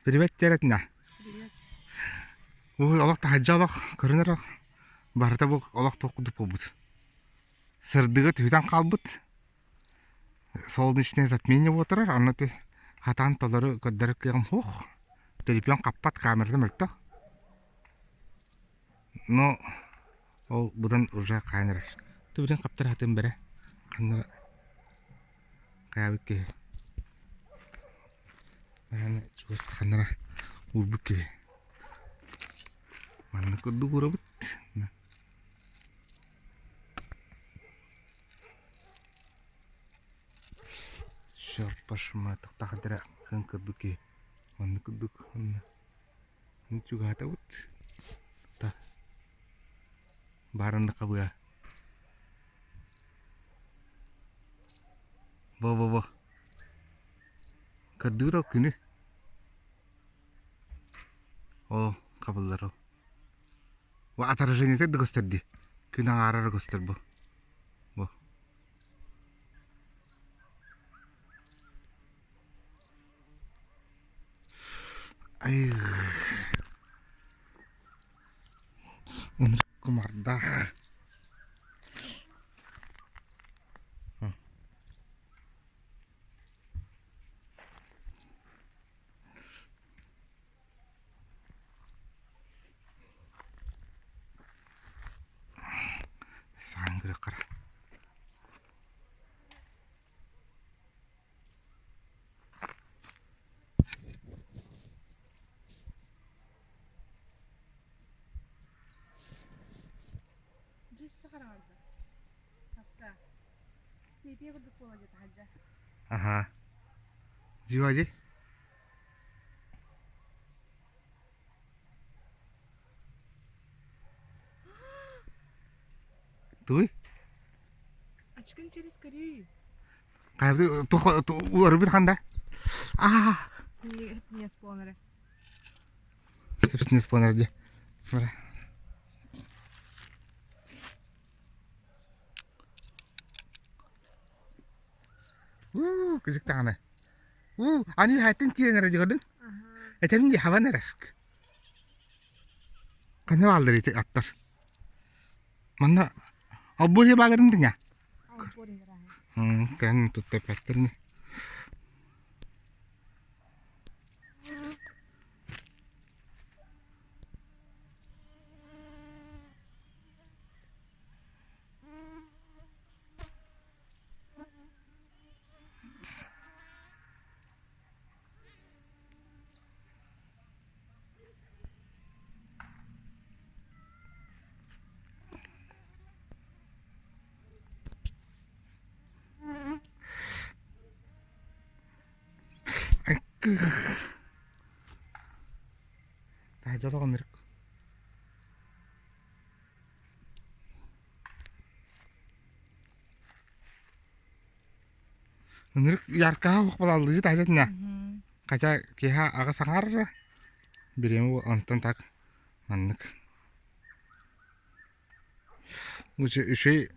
Привет, Теретна. Привет. Олох тахаджалох, көрінерох. Барыта бұл олох тоқыды побыт. Сырдығы түйден қалбыт. Солдың ішіне затмені отырар. Аннаты хатан толары көддірік кеғым хух. Телефон қаппат камерді мүлттіқ. Но ол бұдан уже қайнырар. Түбірін қаптар хатын бірі. Қайныр қайабык ке. Мәне жүгіс қайныра урбык ке. Манны көдді көрі бұт. Шапашма тақтақыдыра қан көрбік ке. Манны көддік. Нүтчуға ата бұт. Та барынды қабыға. Во. Көрді бұт ал күні. О, қабылдар ол. Ва отражение теді көстерді. Күн аңарары көстер бұл. Во. Ай. Untuk kemardah. Sanggup kar. Jesse karardı. Hafta. Sepiye kurduk bu olacak hacca. Aha. Jiwa aja. Tuh. Açıkın içeri скорее. Kayak tuh orbit kan dah. Ah. Не споноры. Terus nih spawner aja. Mana? Kejek tangan. Ani hatin tiyan aja kadang. Ecen di hawa nerak. Kanya wal dari atas. Mana? Abur ya bagarin tanya. Ampun gerah. Kan tutup pattern nih. Tah jatuh kan merek. Merek yarkah kepala lu sih tah jatuhnya. Kaca kiha agak sangar. Birimu onten tak manek. Uci